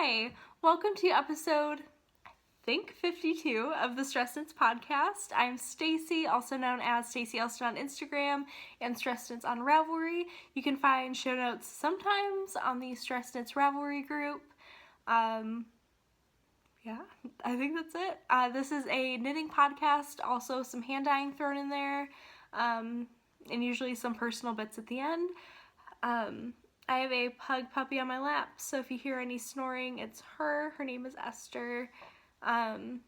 Hi, welcome to episode, I think 52 of the Stress Knits podcast. I'm Stacy, also known as Stacy Elston on Instagram and Stress Knits on Ravelry. You can find show notes sometimes on the Stress Knits Ravelry group. Yeah, I think that's it. This is a knitting podcast, also some hand dyeing thrown in there, and usually some personal bits at the end. I have a pug puppy on my lap, so if you hear any snoring, it's her. Her name is Esther. Doug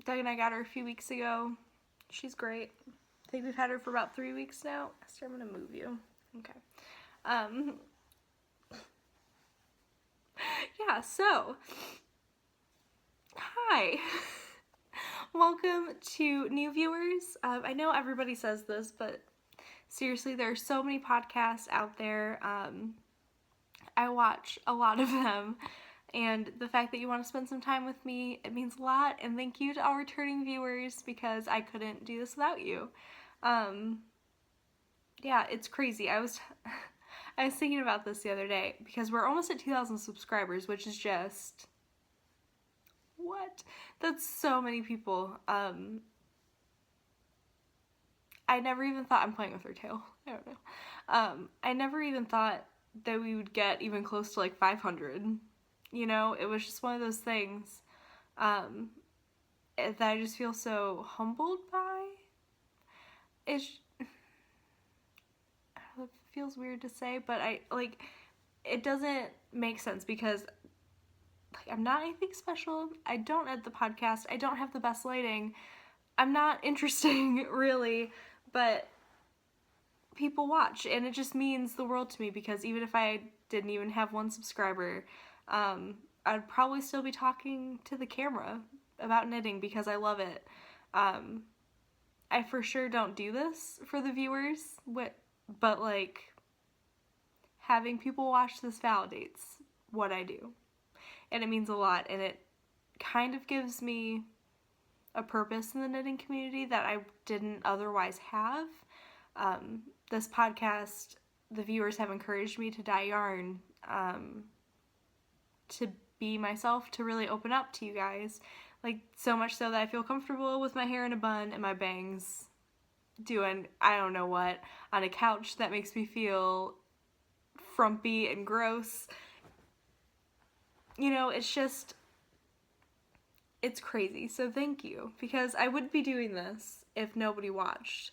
and I got her a few weeks ago. She's great. I think we've had her for about 3 weeks now. Esther, I'm gonna move you. Okay. Yeah, so, hi. Welcome to new viewers. I know everybody says this, but seriously, there are so many podcasts out there. I watch a lot of them, and the fact that you want to spend some time with me, it means a lot, and thank you to all returning viewers, because I couldn't do this without you. Yeah, it's crazy. I was thinking about this the other day, because we're almost at 2,000 subscribers, which is just, what? That's so many people. I never even thought, I'm playing with her tail, I don't know. I never even thought that we would get even close to like 500. You know, it was just one of those things that I just feel so humbled by. It feels weird to say, but it doesn't make sense, because I'm not anything special. I don't edit the podcast. I don't have the best lighting. I'm not interesting, really, but people watch, and it just means the world to me, because even if I didn't even have 1 subscriber, I'd probably still be talking to the camera about knitting because I love it. I for sure don't do this for the viewers, but like, having people watch this validates what I do, and it means a lot, and it kind of gives me a purpose in the knitting community that I didn't otherwise have. This podcast, the viewers have encouraged me to dye yarn, to be myself, to really open up to you guys, like, so much so that I feel comfortable with my hair in a bun and my bangs doing I don't know what on a couch that makes me feel frumpy and gross. You know, it's crazy. So thank you, because I wouldn't be doing this if nobody watched.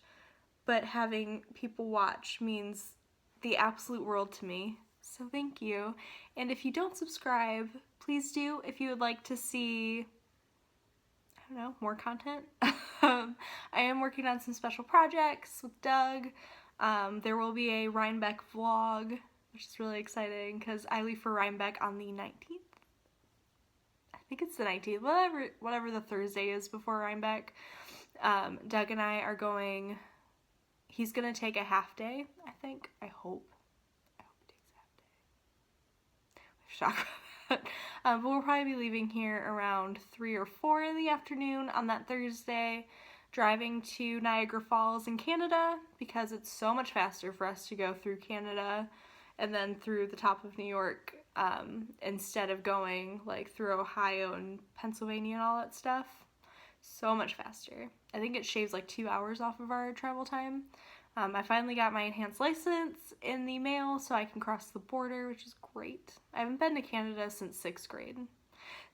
But having people watch means the absolute world to me. So thank you. And if you don't subscribe, please do if you would like to see, I don't know, more content. I am working on some special projects with Doug. There will be a Rhinebeck vlog, which is really exciting, because I leave for Rhinebeck on the 19th. I think it's the 19th, whatever the Thursday is before Rhinebeck. Doug and I are going. He's gonna take a half day, I think. I hope he takes a half day. We should talk about that. But we'll probably be leaving here around 3 or 4 in the afternoon on that Thursday, driving to Niagara Falls in Canada, because it's so much faster for us to go through Canada and then through the top of New York, instead of going like through Ohio and Pennsylvania and all that stuff. So much faster. I think it shaves like 2 hours off of our travel time. I finally got my enhanced license in the mail, so I can cross the border, which is great. I haven't been to Canada since 6th grade.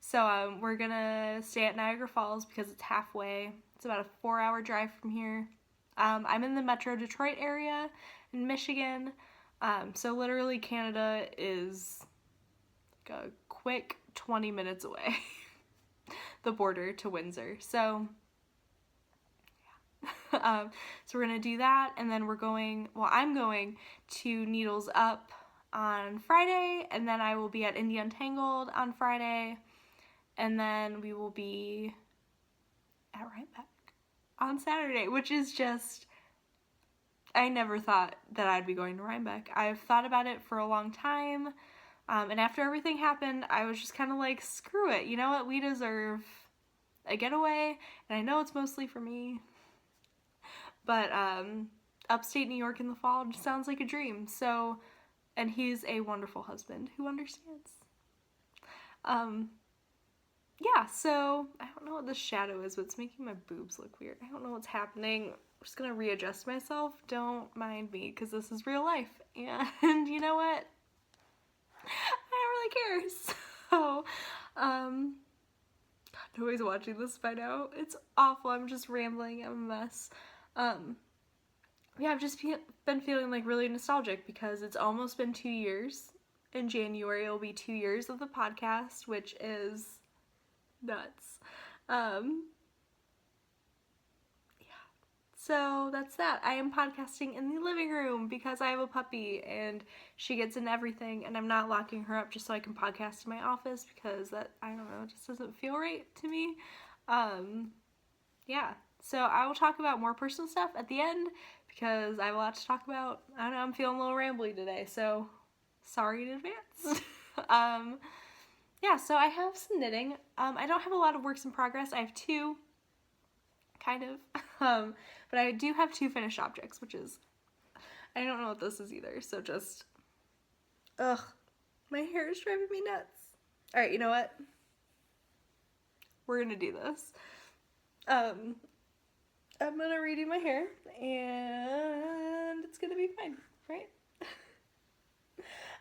So we're gonna stay at Niagara Falls because it's halfway. It's about a 4-hour drive from here. I'm in the Metro Detroit area in Michigan. So literally Canada is like a quick 20 minutes away. The border to Windsor. So yeah. So we're gonna do that, and then I'm going to Needles Up on Friday, and then I will be at Indie Untangled on Friday, and then we will be at Rhinebeck on Saturday, which is just, I never thought that I'd be going to Rhinebeck. I've thought about it for a long time. And after everything happened, I was just kind of like, screw it. You know what? We deserve a getaway. And I know it's mostly for me. But upstate New York in the fall just sounds like a dream. So, and he's a wonderful husband who understands. Yeah, so I don't know what this shadow is, but it's making my boobs look weird. I don't know what's happening. I'm just gonna readjust myself. Don't mind me, because this is real life. And you know what? I don't really care. So, God, nobody's watching this by now. It's awful. I'm just rambling. I'm a mess. Yeah, I've just been feeling like really nostalgic because it's almost been 2 years. In January, it'll be 2 years of the podcast, which is nuts. Yeah. So that's that. I am podcasting in the living room because I have a puppy and she gets in everything, and I'm not locking her up just so I can podcast in my office because that, I don't know, just doesn't feel right to me. Yeah. So I will talk about more personal stuff at the end because I have a lot to talk about. I don't know, I'm feeling a little rambly today, so sorry in advance. Yeah, so I have some knitting. I don't have a lot of works in progress. I have 2, kind of. But I do have 2 finished objects, which is, I don't know what this is either, so just, ugh, my hair is driving me nuts. Alright, you know what? We're gonna do this. I'm gonna redo my hair, and it's gonna be fine, right?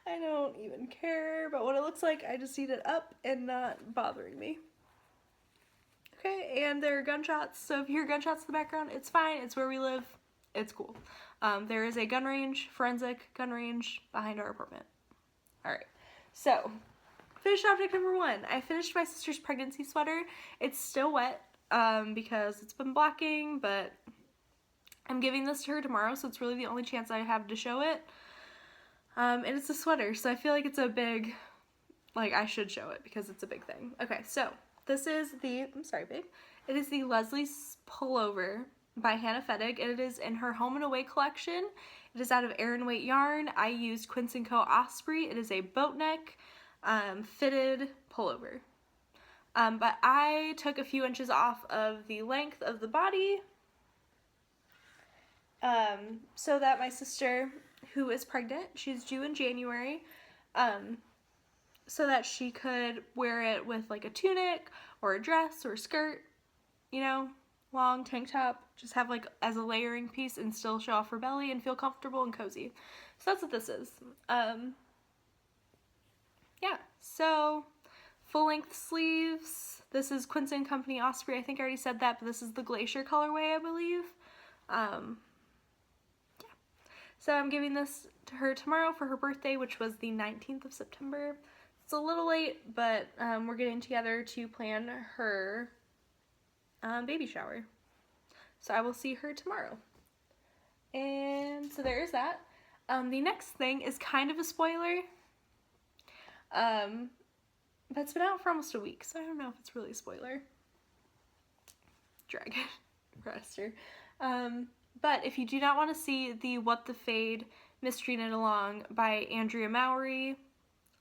I don't even care about what it looks like. I just need it up and not bothering me. Okay, and there are gunshots, so if you hear gunshots in the background, it's fine. It's where we live. It's cool. There is a gun range, forensic gun range, behind our apartment. Alright, so, finished object number 1. I finished my sister's pregnancy sweater. It's still wet because it's been blocking, but I'm giving this to her tomorrow, so it's really the only chance I have to show it. And it's a sweater, so I feel like it's a big, like, I should show it because it's a big thing. Okay, so this is the, I'm sorry, babe. It is the Leslie's Pullover by Hannah Fettig, and it is in her Home and Away collection. It is out of Aran Weight yarn. I used Quince & Co. Osprey. It is a boat neck, fitted pullover. But I took a few inches off of the length of the body so that my sister, who is pregnant, she's due in January, so that she could wear it with like a tunic or a dress or a skirt, you know, long tank top, just have like as a layering piece and still show off her belly and feel comfortable and cozy. So that's what this is. Yeah, so full length sleeves. This is Quince & Company Osprey. I think I already said that, but this is the Glacier colorway, I believe. Yeah. So I'm giving this to her tomorrow for her birthday, which was the 19th of September. It's a little late, but we're getting together to plan her baby shower. So I will see her tomorrow. And so there's that. The next thing is kind of a spoiler. But it's been out for almost a week, so I don't know if it's really a spoiler. Dragon. Rester. But if you do not want to see the What the Fade Mystery Knit Along by Andrea Mowry,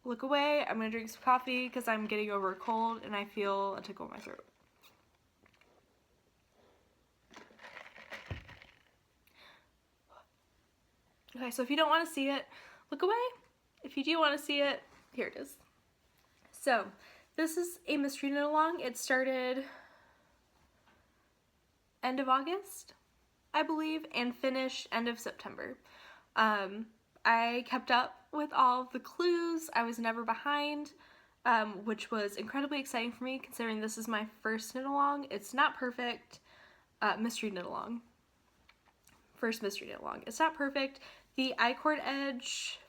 look away. I'm going to drink some coffee because I'm getting over a cold and I feel a tickle in my throat. Okay, so if you don't want to see it, look away. If you do want to see it, here it is. So, this is a mystery knit along. It started end of August, I believe, and finished end of September. I kept up with all of the clues. I was never behind, which was incredibly exciting for me considering this is my first knit along. It's not perfect. Mystery knit along. First mystery knit along. It's not perfect. The I-cord edge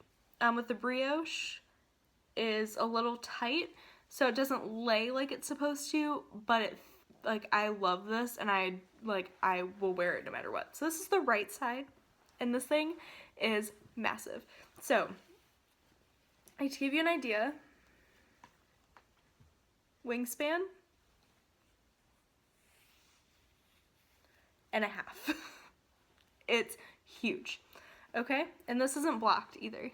with the brioche is a little tight, so it doesn't lay like it's supposed to, but it, like, I love this and I will wear it no matter what. So this is the right side and this thing is massive. So to give you an idea, wingspan and a half. It's huge. Okay, and this isn't blocked either,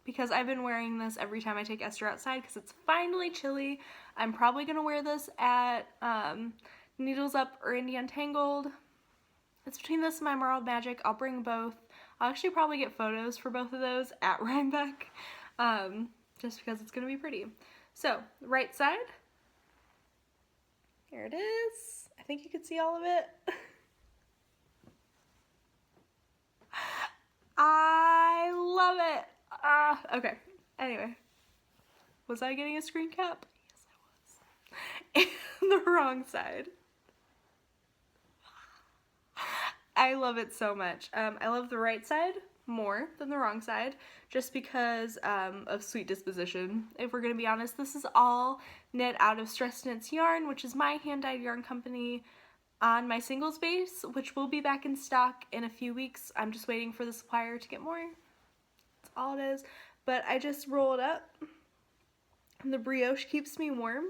because I've been wearing this every time I take Esther outside because it's finally chilly. I'm probably going to wear this at Needles Up or Indie Untangled. It's between this and my Marled Magic. I'll bring both. I'll actually probably get photos for both of those at Rhinebeck, just because it's going to be pretty. So, right side. Here it is. I think you can see all of it. I love it. Okay. Anyway, was I getting a screen cap? Yes, I was. And the wrong side. I love it so much. I love the right side more than the wrong side, just because of sweet disposition. If we're gonna be honest, this is all knit out of Stress Knits Yarn, which is my hand-dyed yarn company, on my singles base, which will be back in stock in a few weeks. I'm just waiting for the supplier to get more. That's all it is. But I just roll it up, and the brioche keeps me warm.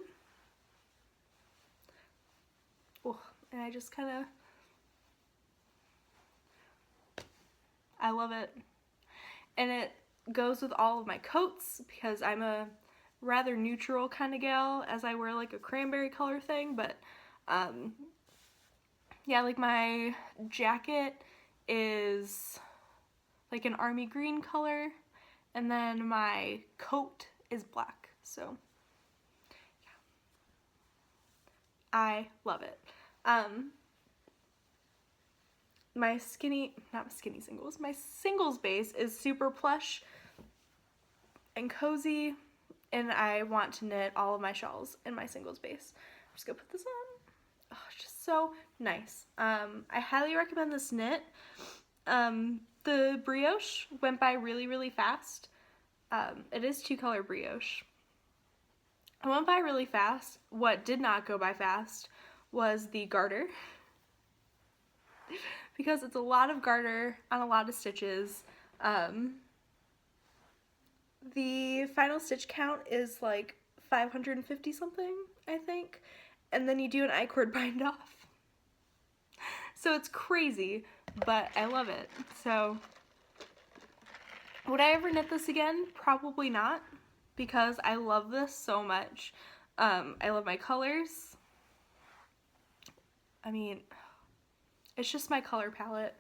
Oh, and I just kind of, I love it. And it goes with all of my coats because I'm a rather neutral kind of gal, as I wear like a cranberry color thing, but yeah, like my jacket is like an army green color, and then my coat is black, so yeah. I love it. My singles base is super plush and cozy, and I want to knit all of my shawls in my singles base. I'm just gonna put this on. Oh, it's just so nice. I highly recommend this knit. The brioche went by really, really fast. It is 2-color brioche. It went by really fast. What did not go by fast was the garter. Because it's a lot of garter on a lot of stitches. The final stitch count is like 550 something, I think. And then you do an I-cord bind off. So it's crazy, but I love it. So would I ever knit this again? Probably not, because I love this so much. I love my colors. I mean, it's just my color palette.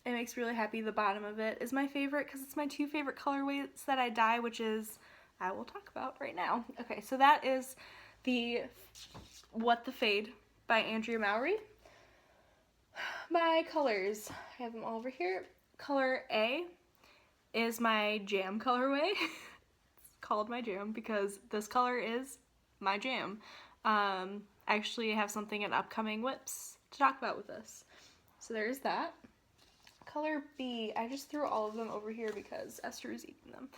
It makes me really happy. The bottom of it is my favorite because it's my 2 favorite colorways that I dye, which is, I will talk about right now. Okay, so that is the What the Fade by Andrea Mowry. My colors, I have them all over here. Color A is my jam colorway. It's called my jam because this color is my jam. I actually have something in upcoming whips to talk about with this. So there's that. Color B, I just threw all of them over here because Esther is eating them.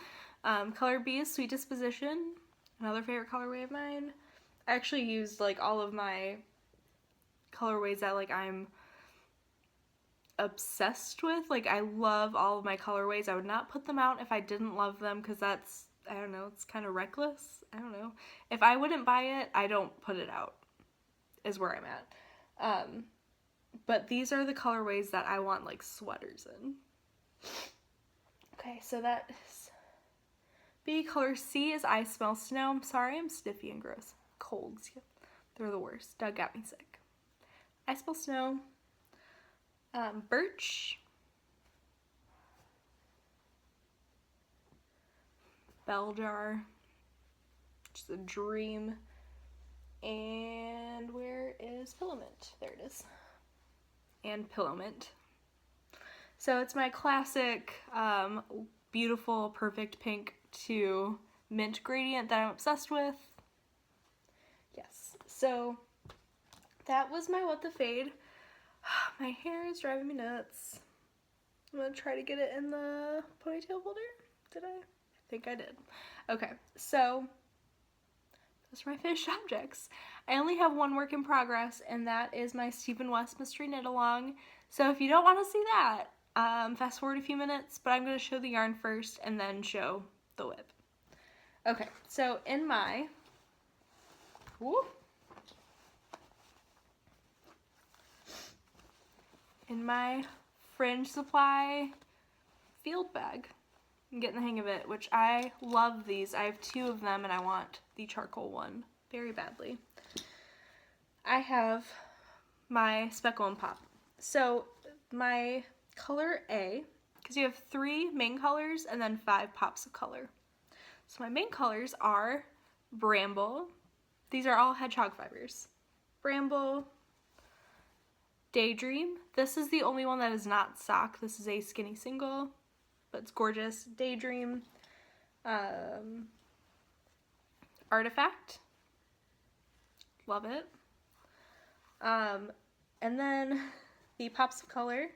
Color B is Sweet Disposition, another favorite colorway of mine. I actually used like all of my colorways that like I'm obsessed with. Like I love all of my colorways. I would not put them out if I didn't love them because that's, I don't know, it's kind of reckless. I don't know. If I wouldn't buy it, I don't put it out, is where I'm at. But these are the colorways that I want like sweaters in. Okay, so that is B. Color C is I Smell Snow. I'm sorry, I'm sniffy and gross. Colds, they're the worst. Doug got me sick. I Smell Snow. Birch. Bell Jar. Just a dream. And where is Pillow Mint? There it is. And Pillow Mint. So it's my classic, beautiful, perfect pink to mint gradient that I'm obsessed with. Yes, so that was my What the Fade. My hair is driving me nuts. I'm gonna try to get it in the ponytail holder. Did I? I think I did. Okay, so those are my finished objects. I only have one work in progress, and that is my Stephen West Mystery Knit Along. So if you don't want to see that, fast forward a few minutes, but I'm going to show the yarn first and then show the whip. Okay, so in my, Fringe Supply field bag, I'm getting the hang of it, which I love these. I have 2 of them and I want the charcoal one very badly. I have my Speckle and Pop. So my color A, because you have 3 main colors and then 5 pops of color. So my main colors are Bramble. These are all hedgehog fibers. Bramble. Daydream. This is the only one that is not sock. This is a skinny single, but it's gorgeous. Daydream. Artifact. Love it. And then the pops of color.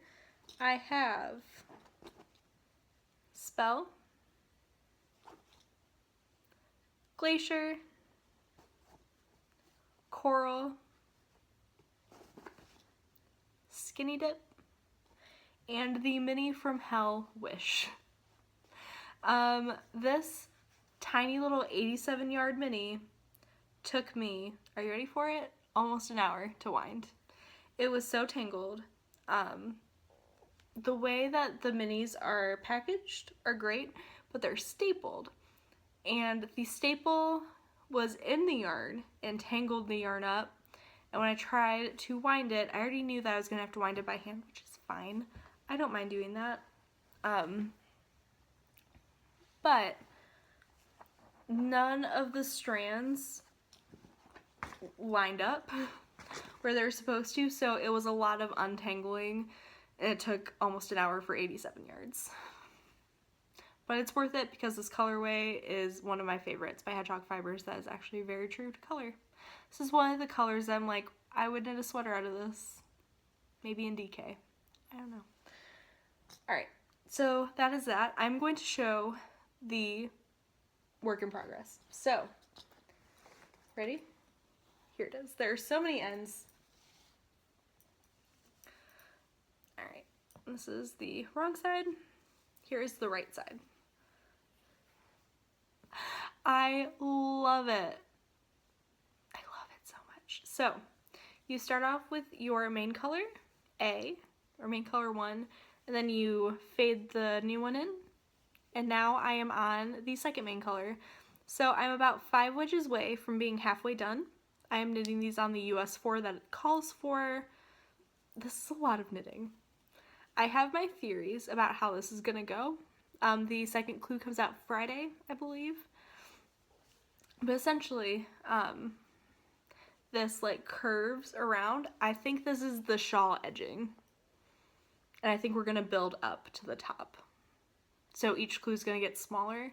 I have Spell, Glacier, Coral, Skinny Dip, and the mini from Hell, Wish. This tiny little 87-yard mini took me, are you ready for it? Almost an hour to wind. It was so tangled. The way that the minis are packaged are great, but they're stapled. And the staple was in the yarn and tangled the yarn up. And when I tried to wind it, I already knew that I was going to have to wind it by hand, which is fine. I don't mind doing that. But none of the strands lined up where they're supposed to, so it was a lot of untangling, and it took almost an hour for 87 yards. But it's worth it because this colorway is one of my favorites by Hedgehog Fibers that is actually very true to color. This is one of the colors I'm like, I would knit a sweater out of this. Maybe in DK. I don't know. Alright, so that is that. I'm going to show the work in progress. So, ready? Here it is. There are so many ends. Alright, this is the wrong side. Here is the right side. I love it. I love it so much. So, you start off with your main color, A, or main color 1, and then you fade the new one in. And now I am on the second main color. So I'm about 5 wedges away from being halfway done. I am knitting these on the US 4 that it calls for. This is a lot of knitting. I have my theories about how this is gonna go. The second clue comes out Friday, I believe. But essentially, this like curves around. I think this is the shawl edging. And I think we're gonna build up to the top. So each clue is gonna get smaller.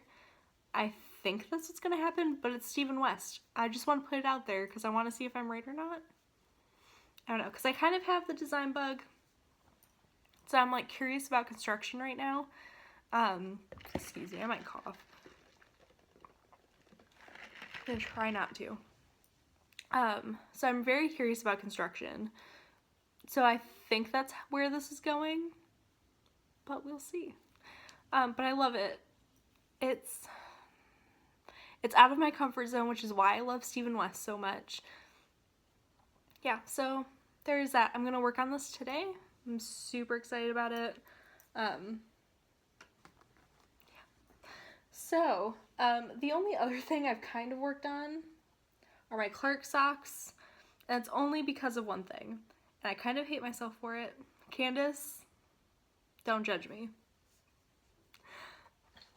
I think that's what's gonna happen, but it's Stephen West. I just want to put it out there because I want to see if I'm right or not. I don't know, because I kind of have the design bug. So I'm like curious about construction right now. Excuse me, I might cough. I'm gonna try not to. So I'm very curious about construction. So I think that's where this is going, but we'll see. But I love it. It's out of my comfort zone, which is why I love Stephen West so much. Yeah, so there's that. I'm gonna work on this today. I'm super excited about it. Yeah. So, the only other thing I've kind of worked on are my Clark socks, and it's only because of one thing, and I kind of hate myself for it. Candace, don't judge me.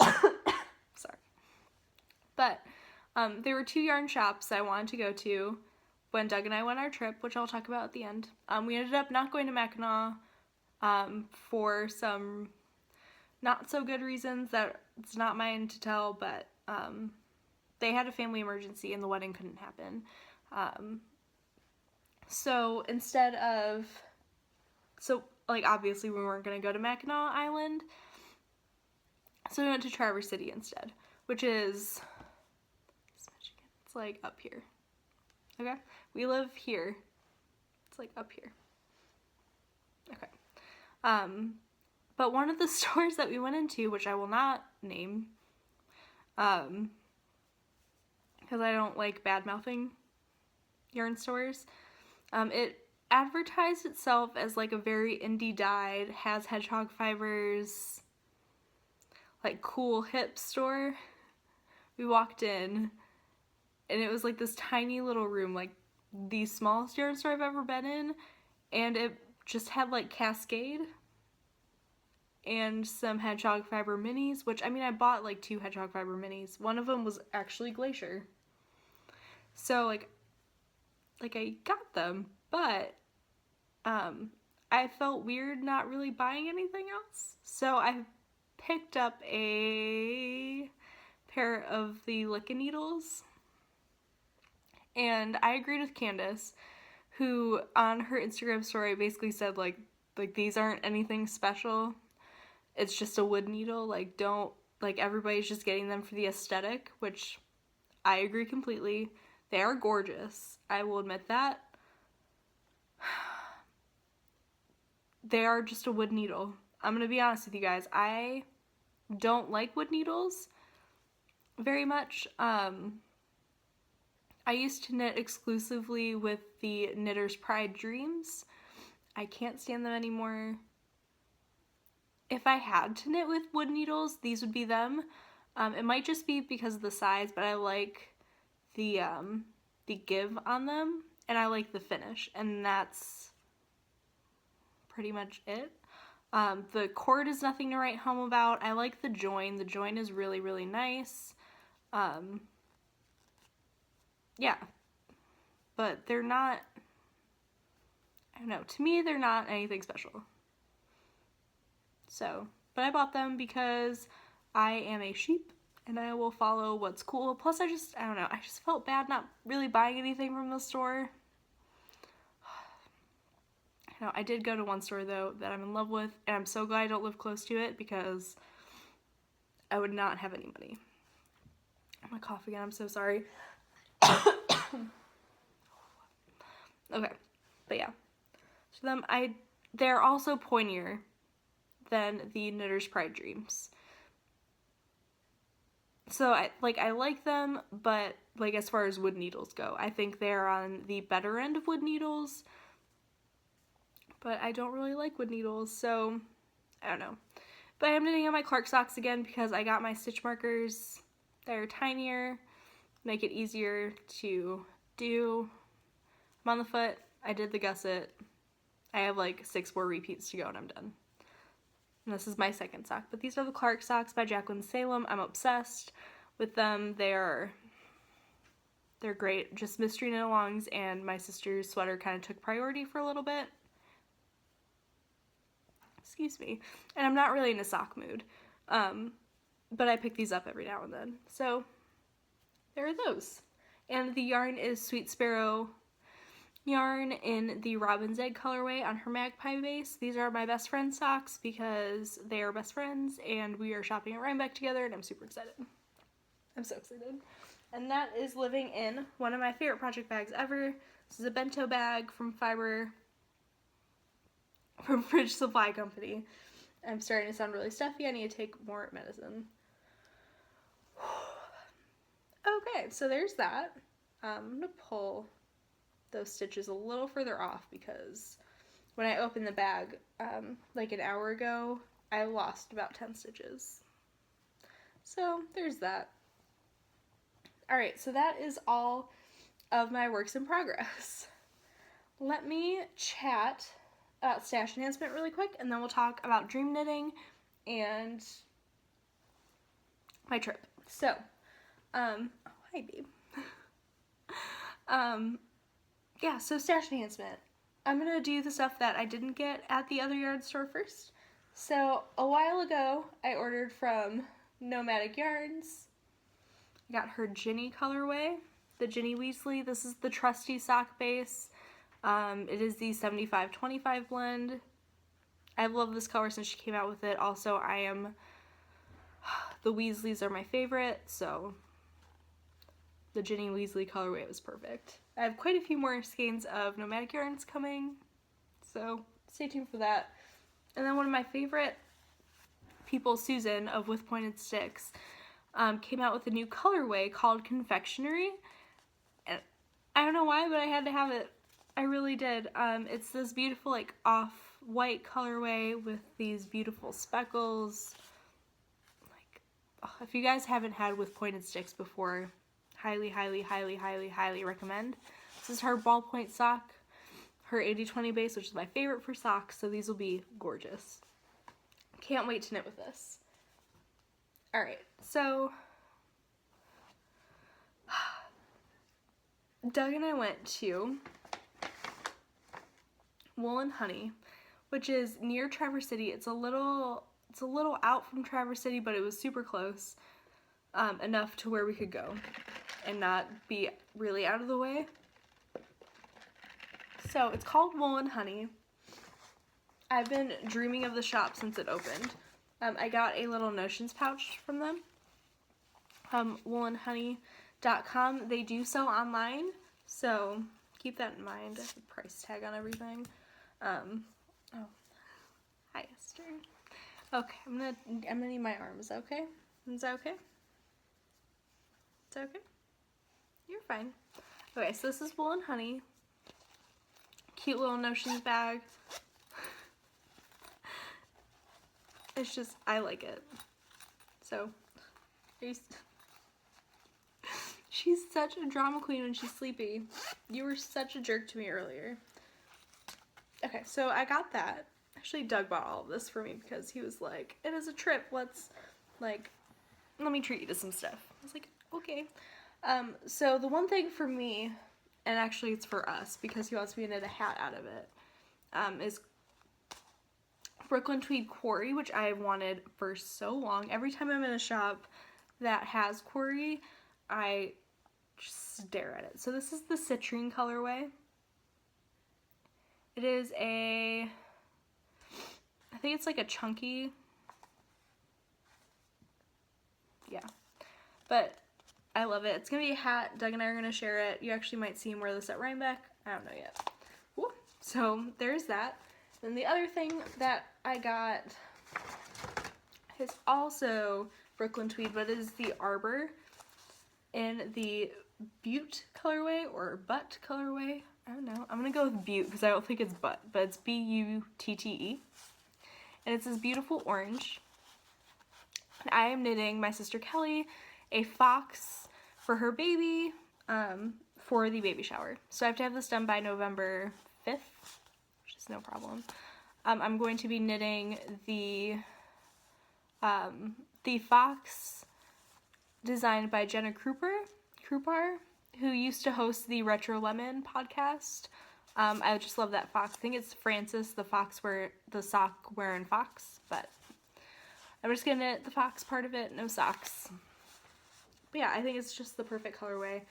Sorry. But there were 2 yarn shops I wanted to go to when Doug and I went on our trip, which I'll talk about at the end. We ended up not going to Mackinac for some not so good reasons that it's not mine to tell, but they had a family emergency and the wedding couldn't happen. So instead of, like obviously we weren't going to go to Mackinac Island, so we went to Traverse City instead, which is, it's like up here. Okay? We live here. It's like up here. Okay. But one of the stores that we went into, which I will not name, because I don't like bad-mouthing yarn stores, it advertised itself as like a very indie dyed, has hedgehog fibers, like cool hip store. We walked in and it was like this tiny little room, like the smallest yarn store I've ever been in, and it just had like Cascade and some hedgehog fiber minis, which I mean I bought like 2 hedgehog fiber minis. One of them was actually Glacier. So like I got them, but I felt weird not really buying anything else. So I picked up a pair of the Lickin' Needles, and I agreed with Candace, who on her Instagram story basically said like these aren't anything special. It's just a wood needle. Like, don't, like, everybody's just getting them for the aesthetic, which I agree completely. They are gorgeous. I will admit that. They are just a wood needle. I'm gonna be honest with you guys. I don't like wood needles very much. I used to knit exclusively with the Knitter's Pride Dreams. I can't stand them anymore. If I had to knit with wood needles, these would be them. It might just be because of the size, but I like the give on them, and I like the finish, and that's pretty much it. The cord is nothing to write home about. I like the join. The join is really, really nice. Yeah. But they're not, I don't know, to me they're not anything special. So, but I bought them because I am a sheep and I will follow what's cool. Plus I don't know, I just felt bad not really buying anything from the store. I know, I did go to one store though that I'm in love with, and I'm so glad I don't live close to it because I would not have any money. I'm gonna cough again, I'm so sorry. Okay, but yeah. So they're also pointier than the Knitter's Pride Dreams. So I like them, but like as far as wood needles go, I think they're on the better end of wood needles. But I don't really like wood needles, so I don't know. But I'm knitting on my Clark socks again because I got my stitch markers. They're tinier, make it easier to do. I'm on the foot. I did the gusset. I have like 6 more repeats to go and I'm done. And this is my second sock. But these are the Clark socks by Jacqueline Salem. I'm obsessed with them. They're great. Just mystery knit-alongs, and my sister's sweater kind of took priority for a little bit. Excuse me. And I'm not really in a sock mood. But I pick these up every now and then. So there are those. And the yarn is Sweet Sparrow yarn in the Robin's Egg colorway on her Magpie base. These are my best friend socks because they are best friends and we are shopping at Rhinebeck together and I'm super excited. I'm so excited. And that is living in one of my favorite project bags ever. This is a bento bag from Fridge Supply Company. I'm starting to sound really stuffy. I need to take more medicine. Okay, so there's that. I'm gonna pull those stitches a little further off because when I opened the bag like an hour ago, I lost about 10 stitches. So there's that. Alright, so that is all of my works in progress. Let me chat about stash enhancement really quick, and then we'll talk about dream knitting and my trip. So, oh, hi babe. Yeah, so stash enhancement. I'm gonna do the stuff that I didn't get at the other yard store first. So, a while ago, I ordered from Nomadic Yarns. I got her Ginny colorway, the Ginny Weasley. This is the trusty sock base. It is the 75-25 blend. I've loved this color since she came out with it. Also, the Weasleys are my favorite, so the Ginny Weasley colorway was perfect. I have quite a few more skeins of Nomadic Yarns coming, so stay tuned for that. And then one of my favorite people, Susan of With Pointed Sticks, came out with a new colorway called Confectionery. And I don't know why, but I had to have it. I really did. It's this beautiful like off-white colorway with these beautiful speckles. Like, oh, if you guys haven't had With Pointed Sticks before, highly, highly, highly, highly, highly recommend. This is her ballpoint sock, her 80-20 base, which is my favorite for socks, so these will be gorgeous. Can't wait to knit with this. Alright, so Doug and I went to Wool and Honey, which is near Traverse City. It's a little out from Traverse City, but it was super close, enough to where we could go and not be really out of the way. So it's called Wool and Honey. I've been dreaming of the shop since it opened. I got a little notions pouch from them. Woolandhoney.com. They do sell online, so keep that in mind. There's a price tag on everything. Oh, hi Esther. Okay, I'm gonna need my arm. Is that okay? Is that okay? Is that okay? You're fine. Okay, so this is Wool and Honey. Cute little notions bag. It's just, I like it. So, she's such a drama queen when she's sleepy. You were such a jerk to me earlier. Okay, so I got that. Actually, Doug bought all of this for me because he was like, it is a trip. Let me treat you to some stuff. I was like, okay. So the one thing for me, and actually it's for us because he wants me to knit a hat out of it, is Brooklyn Tweed Quarry, which I have wanted for so long. Every time I'm in a shop that has quarry, I just stare at it. So this is the citrine colorway. It is I think it's like a chunky, yeah, but I love it. It's gonna be a hat. Doug and I are gonna share it. You actually might see him wear this at Rhinebeck. I don't know yet. Woo. So there's that. And the other thing that I got is also Brooklyn Tweed, but it is the Arbor in the Butte colorway or Butte colorway. I don't know. I'm gonna go with Butte because I don't think it's Butte, but it's Butte. And it's this beautiful orange. And I am knitting my sister Kelly a fox for her baby, for the baby shower. So I have to have this done by November 5th. No problem. I'm going to be knitting the fox designed by Jenna Krupar, who used to host the Retro Lemon podcast. I just love that fox. I think it's Francis, the sock wearing fox, but I'm just gonna knit the fox part of it, no socks. But yeah, I think it's just the perfect colorway.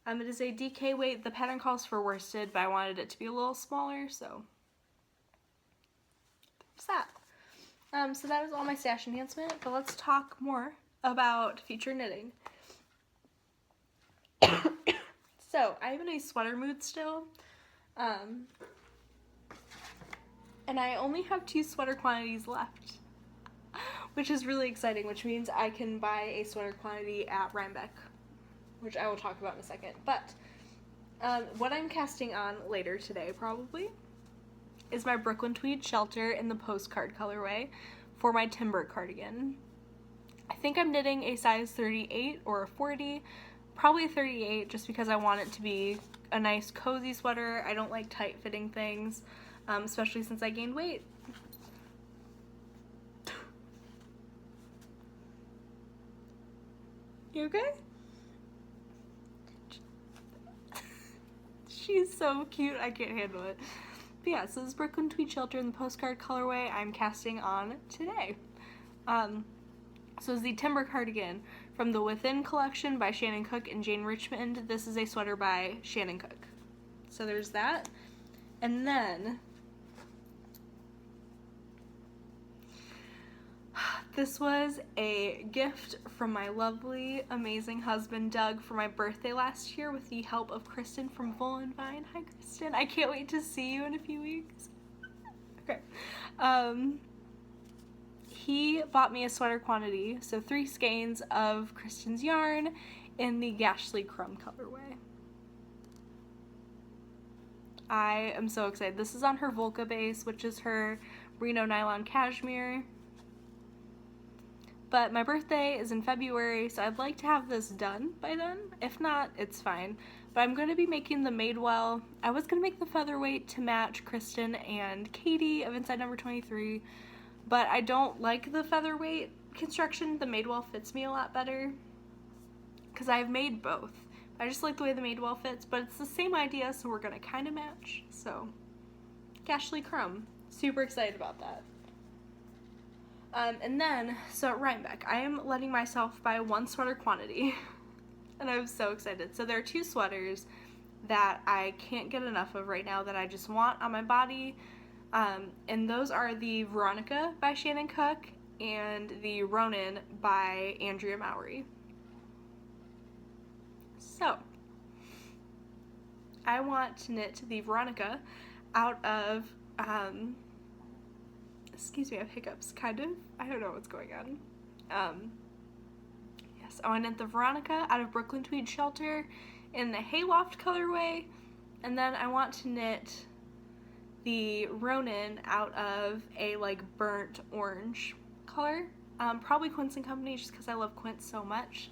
It is a DK weight. The pattern calls for worsted, but I wanted it to be a little smaller, so that. So that is all my stash enhancement, but let's talk more about future knitting. So I'm in a sweater mood still, and I only have 2 sweater quantities left, which is really exciting, which means I can buy a sweater quantity at Rhinebeck, which I will talk about in a second. But what I'm casting on later today probably is my Brooklyn Tweed Shelter in the postcard colorway for my timber cardigan. I think I'm knitting a size 38 or a 40, probably a 38 just because I want it to be a nice cozy sweater. I don't like tight fitting things, especially since I gained weight. You okay? She's so cute, I can't handle it. But yeah, so this is Brooklyn Tweed Shelter in the postcard colorway I'm casting on today. So it's the Timber Cardigan from the Within collection by Shannon Cook and Jane Richmond. This is a sweater by Shannon Cook. So there's that. And then this was a gift from my lovely, amazing husband, Doug, for my birthday last year with the help of Kristen from Wool and Vine. Hi, Kristen. I can't wait to see you in a few weeks. Okay. He bought me a sweater quantity, so 3 skeins of Kristen's yarn in the Gashly Crumb colorway. I am so excited. This is on her Volca base, which is her Merino nylon cashmere. But my birthday is in February, so I'd like to have this done by then. If not, it's fine. But I'm going to be making the Madewell. I was going to make the featherweight to match Kristen and Katie of Inside Number 23, but I don't like the featherweight construction. The Madewell fits me a lot better because I've made both. I just like the way the Madewell fits, but it's the same idea, so we're gonna kind of match. So, Ashley Crumb. Super excited about that. And then, so at Rhinebeck, I am letting myself buy one sweater quantity. And I'm so excited. So there are 2 sweaters that I can't get enough of right now that I just want on my body. And those are the Veronica by Shannon Cook and the Ronin by Andrea Mowry. So, I want to knit the Veronica out of, excuse me, I have hiccups, kind of. I don't know what's going on. Yes, I want to knit the Veronica out of Brooklyn Tweed Shelter in the Hayloft colorway, and then I want to knit the Ronin out of a like burnt orange color, probably Quince & Company, just because I love Quince so much.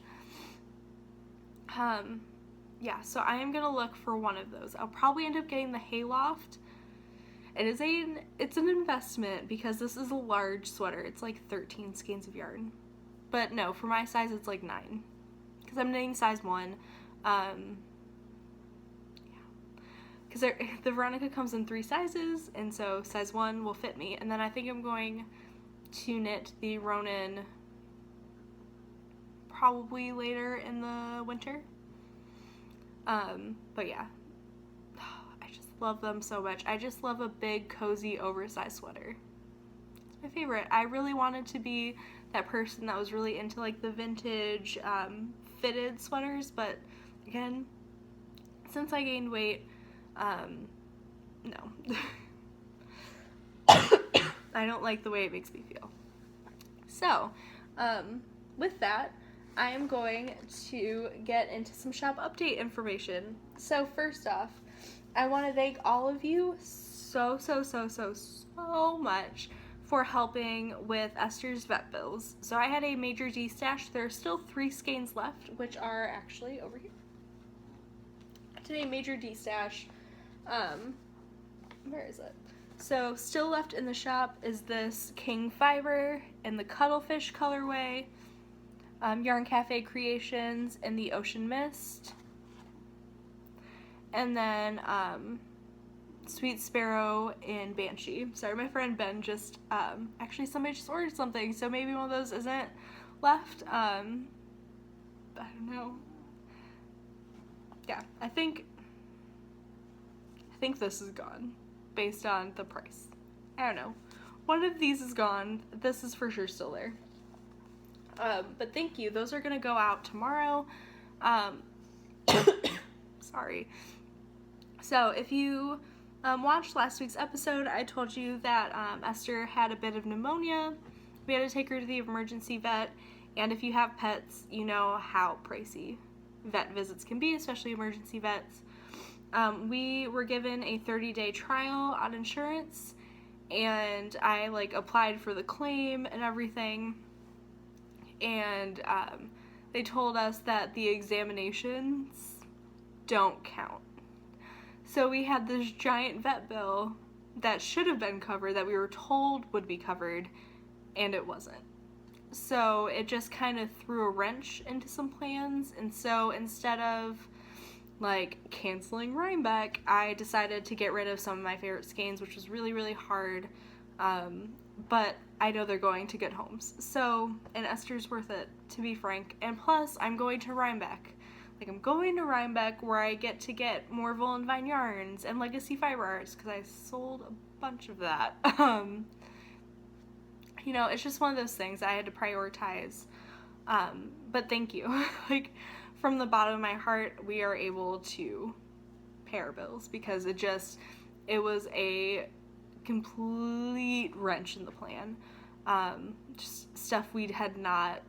Yeah, so I am gonna look for one of those. I'll probably end up getting the Hayloft. It's an investment because this is a large sweater. It's like 13 skeins of yarn, but no, for my size it's like 9 because I'm knitting size 1. Because the Veronica comes in 3 sizes, and so size 1 will fit me. And then I think I'm going to knit the Ronin probably later in the winter. But yeah, I just love them so much. I just love a big, cozy, oversized sweater. It's my favorite. I really wanted to be that person that was really into like the vintage, fitted sweaters, but again, since I gained weight, no. I don't like the way it makes me feel. So, with that, I am going to get into some shop update information. So first off, I want to thank all of you so much for helping with Esther's vet bills. So I had a major D stash. There are still 3 skeins left, which are actually over here. Today, major D stash. Where is it? So still left in the shop is this King Fiber in the Cuttlefish colorway, Yarn Cafe Creations in the Ocean Mist, and then Sweet Sparrow in Banshee. Sorry, my friend Ben just, actually somebody just ordered something, so maybe one of those isn't left. I don't know. Yeah, I think this is gone based on the price. I don't know. One of these is gone. This is for sure still there. But thank you. Those are going to go out tomorrow. Sorry. So if you watched last week's episode, I told you that Esther had a bit of pneumonia. We had to take her to the emergency vet. And if you have pets, you know how pricey vet visits can be, especially emergency vets. We were given a 30-day trial on insurance, and I applied for the claim and everything, and they told us that the examinations don't count. So we had this giant vet bill that should have been covered, that we were told would be covered, and it wasn't. So it just kind of threw a wrench into some plans, and so instead of canceling Rhinebeck, I decided to get rid of some of my favorite skeins, which was really, really hard, but I know they're going to good homes. So, and Esther's worth it, to be frank, and plus, I'm going to Rhinebeck. I'm going to Rhinebeck where I get to get more Wool and Vine yarns and Legacy Fiber Arts, because I sold a bunch of that. You know, it's just one of those things I had to prioritize, but thank you. From the bottom of my heart, we are able to pay our bills, because it was a complete wrench in the plan. Just stuff we had not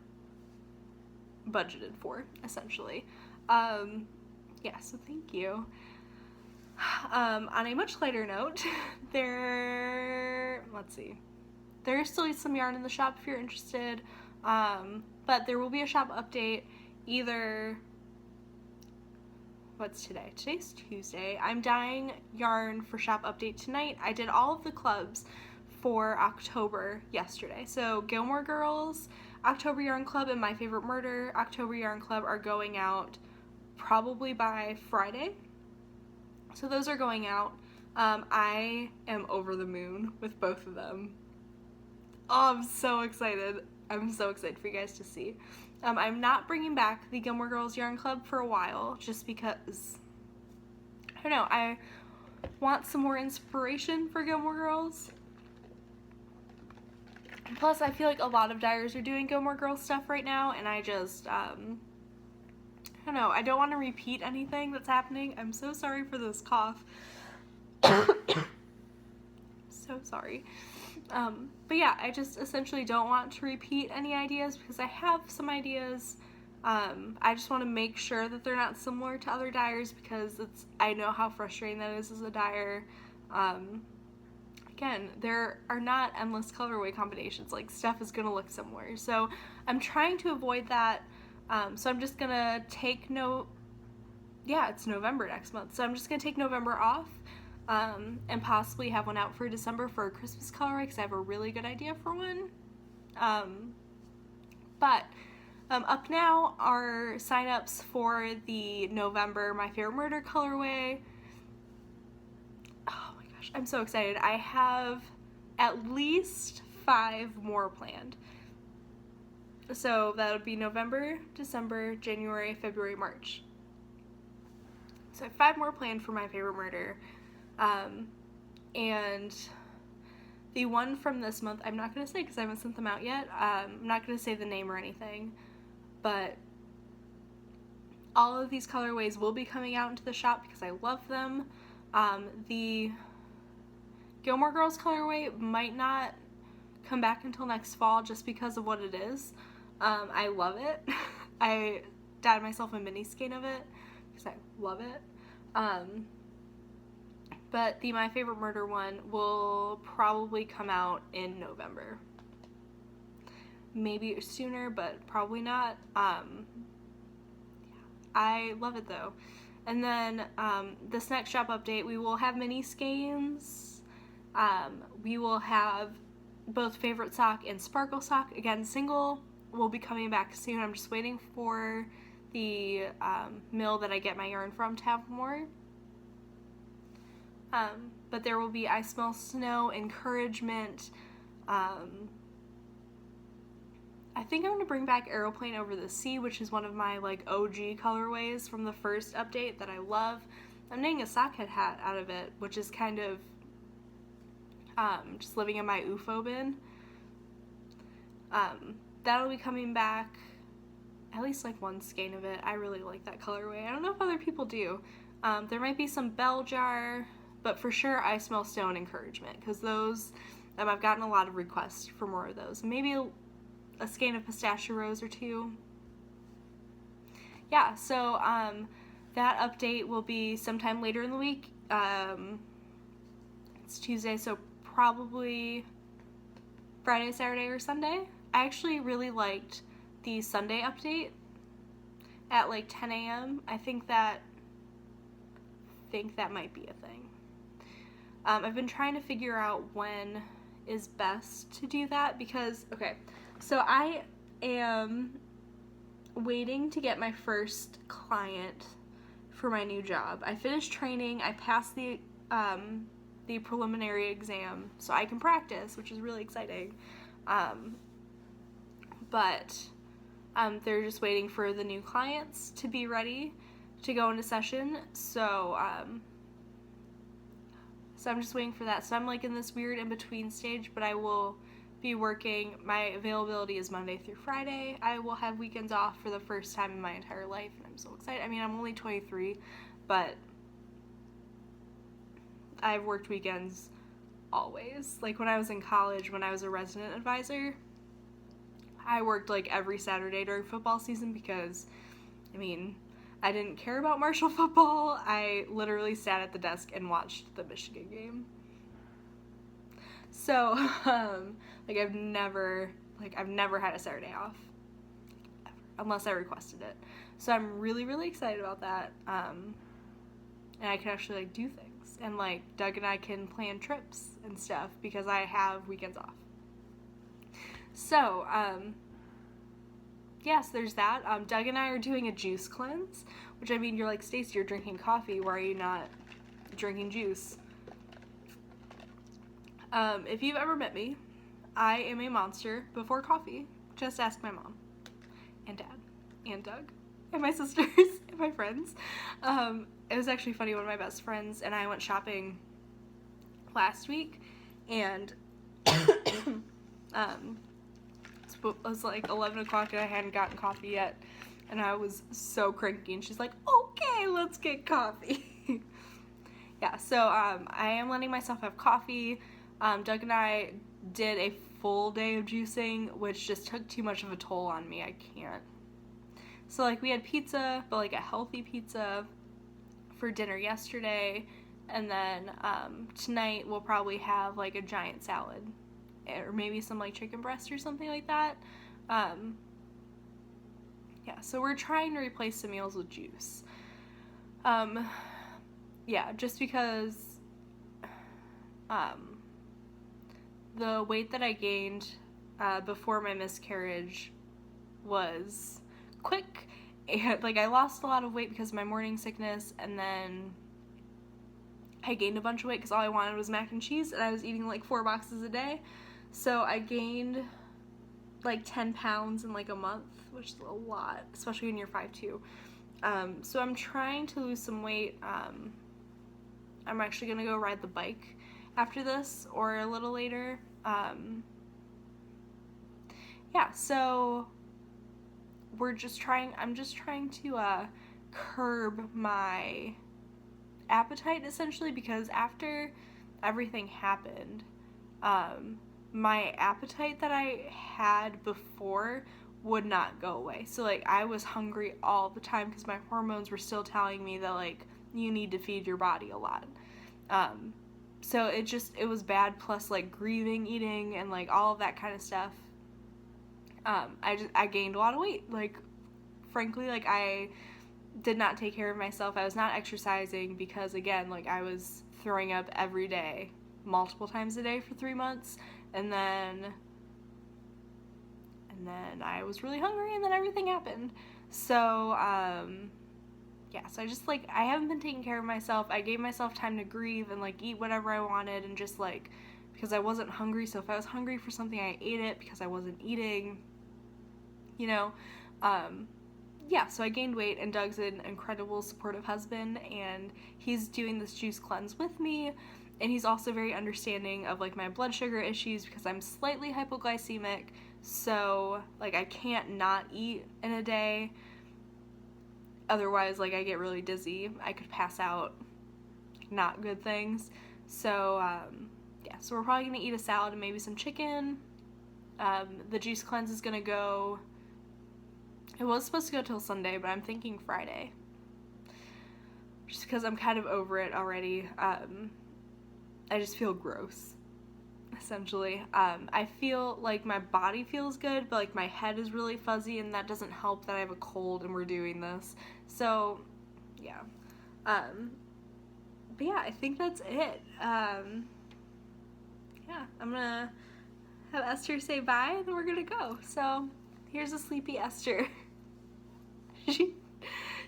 budgeted for, essentially. Yeah, so thank you. On a much lighter note, let's see. There's still some yarn in the shop if you're interested, but there will be a shop update either, what's today? Today's Tuesday. I'm dyeing yarn for shop update tonight. I did all of the clubs for October yesterday. So Gilmore Girls, October Yarn Club, and My Favorite Murder, October Yarn Club are going out probably by Friday. So those are going out. I am over the moon with both of them. Oh, I'm so excited. I'm so excited for you guys to see. I'm not bringing back the Gilmore Girls Yarn Club for a while, just because, I don't know, I want some more inspiration for Gilmore Girls. Plus, I feel like a lot of dyers are doing Gilmore Girls stuff right now, and I just, I don't know, I don't want to repeat anything that's happening. I'm so sorry for this cough. So sorry. But yeah, I just essentially don't want to repeat any ideas because I have some ideas. I just want to make sure that they're not similar to other dyers because I know how frustrating that is as a dyer. Again, there are not endless colorway combinations. Like, stuff is going to look similar. So I'm trying to avoid that. So I'm just going to take it's November next month. So I'm just going to take November off. And possibly have one out for December for a Christmas colorway because I have a really good idea for one. But up now are sign-ups for the November My Favorite Murder colorway. Oh my gosh, I'm so excited. I have at least 5 more planned. So that would be November, December, January, February, March. So I have 5 more planned for My Favorite Murder. And the one from this month, I'm not going to say because I haven't sent them out yet. I'm not going to say the name or anything, but all of these colorways will be coming out into the shop because I love them. The Gilmore Girls colorway might not come back until next fall just because of what it is. I love it. I dyed myself a mini skein of it because I love it. But the My Favorite Murder one will probably come out in November. Maybe sooner, but probably not. I love it though. And then this next shop update, we will have mini skeins. We will have both Favorite Sock and Sparkle Sock. Again, single will be coming back soon. I'm just waiting for the mill that I get my yarn from to have more. But there will be I Smell Snow, Encouragement. I think I'm going to bring back Aeroplane Over the Sea, which is one of my OG colorways from the first update that I love. I'm knitting a sockhead hat out of it, which is kind of just living in my UFO bin. That'll be coming back, at least one skein of it. I really like that colorway. I don't know if other people do. There might be some Bell Jar, but for sure I Smell Snow and Encouragement, because those, I've gotten a lot of requests for more of those. Maybe a skein of Pistachio Rose or 2. Yeah, so that update will be sometime later in the week. It's Tuesday, so probably Friday, Saturday, or Sunday. I actually really liked the Sunday update at 10 a.m. I think that might be a thing. I've been trying to figure out when is best to do that because, okay, so I am waiting to get my first client for my new job. I finished training, I passed the preliminary exam, so I can practice, which is really exciting. But they're just waiting for the new clients to be ready to go into session, so I'm just waiting for that. So I'm in this weird in-between stage, but I will be working. My availability is Monday through Friday. I will have weekends off for the first time in my entire life, and I'm so excited. I mean, I'm only 23, but I've worked weekends always. When I was in college, when I was a resident advisor, I worked every Saturday during football season because, I mean, I didn't care about Marshall football. I literally sat at the desk and watched the Michigan game. So, I've never had a Saturday off, ever, unless I requested it. So I'm really, really excited about that. And I can actually do things, and Doug and I can plan trips and stuff because I have weekends off. So, yes, there's that. Doug and I are doing a juice cleanse, Which, I mean, you're like, Stacey, you're drinking coffee. Why are you not drinking juice? If you've ever met me, I am a monster before coffee. Just ask my mom and dad and Doug and my sisters and my friends. It was actually funny. One of my best friends and I went shopping last week, and it was like 11 o'clock and I hadn't gotten coffee yet, and I was so cranky, and she's like, okay, let's get coffee. Yeah, so I am letting myself have coffee. Doug and I did a full day of juicing, which just took too much of a toll on me. I can't. So, like, we had pizza, but, like, a healthy pizza for dinner yesterday, and then tonight we'll probably have, like, a giant salad, or maybe some, like, chicken breast or something like that. Yeah, so we're trying to replace some meals with juice. Yeah, just because the weight that I gained before my miscarriage was quick, and like I lost a lot of weight because of my morning sickness, and then I gained a bunch of weight because all I wanted was mac and cheese, and I was eating like 4 boxes a day, so I gained like 10 pounds in like a month, which is a lot, especially when you're 5'2". So I'm trying to lose some weight. I'm actually gonna go ride the bike after this, or a little later. Yeah, so I'm just trying to curb my appetite, essentially, because after everything happened, my appetite that I had before would not go away. So, like, I was hungry all the time because my hormones were still telling me that, like, you need to feed your body a lot. So it was bad, plus, like, grieving eating and, like, all of that kind of stuff. I gained a lot of weight. Like, frankly, like, I did not take care of myself. I was not exercising because, again, like, I was throwing up every day, multiple times a day for 3 months, and then I was really hungry, and then everything happened. So, yeah, so I haven't been taking care of myself. I gave myself time to grieve and, like, eat whatever I wanted, and just, like, because I wasn't hungry, so if I was hungry for something, I ate it because I wasn't eating, you know. Yeah, so I gained weight, and Doug's an incredible, supportive husband, and he's doing this juice cleanse with me, and he's also very understanding of, like, my blood sugar issues because I'm slightly hypoglycemic, so, like, I can't not eat in a day. Otherwise, like, I get really dizzy. I could pass out. Not good things. So, yeah, so we're probably going to eat a salad and maybe some chicken. The juice cleanse is going to go... It was supposed to go till Sunday, but I'm thinking Friday. Just because I'm kind of over it already. I just feel gross, essentially. I feel like my body feels good, but, like, my head is really fuzzy, and that doesn't help that I have a cold and we're doing this. So, yeah. But yeah, I think that's it. Yeah, I'm gonna have Esther say bye, and then we're gonna go. So, here's a sleepy Esther.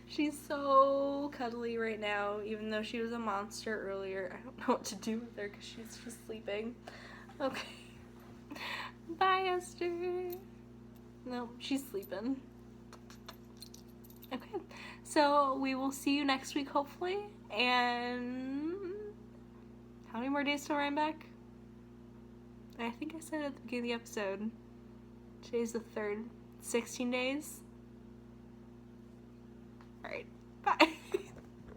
She's so cuddly right now, even though she was a monster earlier. I don't know what to do with her because she's just sleeping. Okay. Bye, Esther. No, she's sleeping. Okay. So we will see you next week, hopefully. And how many more days till Rhinebeck? I think I said it at the beginning of the episode. Today's the 3rd. 16 days? Alright.